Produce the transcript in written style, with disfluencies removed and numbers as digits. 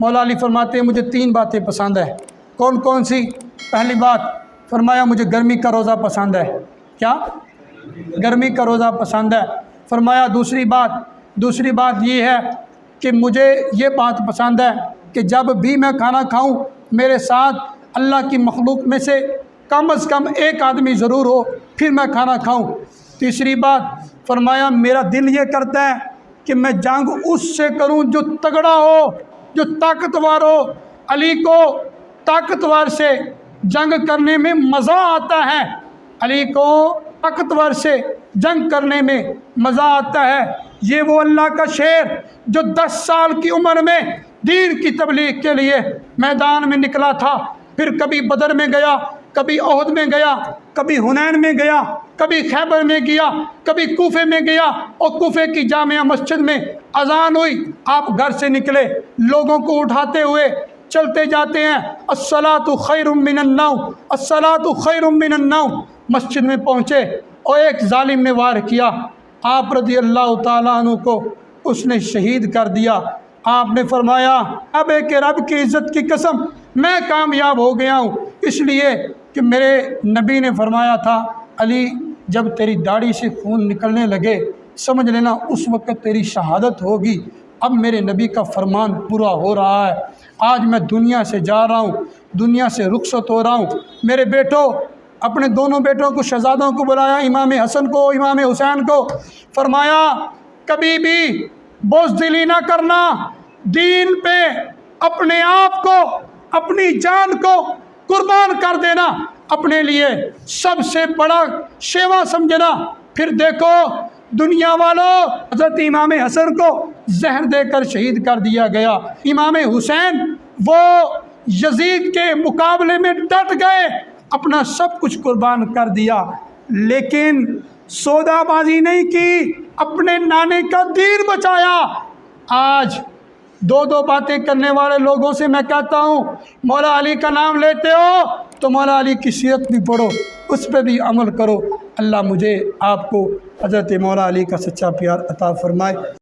مولا علی فرماتے ہیں مجھے 3 باتیں پسند ہیں۔ کون کون سی؟ پہلی بات فرمایا مجھے گرمی کا روزہ پسند ہے۔ کیا؟ گرمی کا روزہ پسند ہے۔ فرمایا دوسری بات یہ ہے کہ مجھے یہ بات پسند ہے کہ جب بھی میں کھانا کھاؤں میرے ساتھ اللہ کی مخلوق میں سے کم از کم ایک آدمی ضرور ہو، پھر میں کھانا کھاؤں۔ تیسری بات فرمایا میرا دل یہ کرتا ہے کہ میں جنگ اس سے کروں جو تگڑا ہو، جو طاقتور ہو۔ علی کو طاقتور سے جنگ کرنے میں مزہ آتا ہے، علی کو طاقتور سے جنگ کرنے میں مزہ آتا ہے۔ یہ وہ اللہ کا شیر جو 10 سال کی عمر میں دین کی تبلیغ کے لیے میدان میں نکلا تھا، پھر کبھی بدر میں گیا، کبھی احد میں گیا، کبھی حنین میں گیا، کبھی خیبر میں گیا، کبھی کوفے میں گیا، اور کوفے کی جامع مسجد میں اذان ہوئی، آپ گھر سے نکلے، لوگوں کو اٹھاتے ہوئے چلتے جاتے ہیں، الصلاۃ خیر من النوم، الصلاۃ خیر من النوم۔ مسجد میں پہنچے اور ایک ظالم نے وار کیا، آپ رضی اللہ تعالیٰ عنہ کو اس نے شہید کر دیا۔ آپ نے فرمایا اب کہ رب کی عزت کی قسم میں کامیاب ہو گیا ہوں، اس لیے کہ میرے نبی نے فرمایا تھا علی جب تیری داڑھی سے خون نکلنے لگے سمجھ لینا اس وقت تیری شہادت ہوگی۔ اب میرے نبی کا فرمان پورا ہو رہا ہے، آج میں دنیا سے جا رہا ہوں، دنیا سے رخصت ہو رہا ہوں۔ میرے بیٹوں، اپنے دونوں بیٹوں کو، شہزادوں کو بلایا، امام حسن کو، امام حسین کو، فرمایا کبھی بھی بزدلی نہ کرنا، دین پہ اپنے آپ کو، اپنی جان کو قربان کر دینا، اپنے لیے سب سے بڑا شیوا سمجھنا۔ پھر دیکھو دنیا والوں، حضرت امام حسن کو زہر دے کر شہید کر دیا گیا، امام حسین وہ یزید کے مقابلے میں ڈٹ گئے، اپنا سب کچھ قربان کر دیا، لیکن سودا بازی نہیں کی، اپنے نانے کا دین بچایا۔ آج 2 باتیں کرنے والے لوگوں سے میں کہتا ہوں مولا علی کا نام لیتے ہو تو مولا علی کی سیرت بھی پڑھو، اس پہ بھی عمل کرو۔ اللہ مجھے آپ کو حضرت مولا علی کا سچا پیار عطا فرمائے۔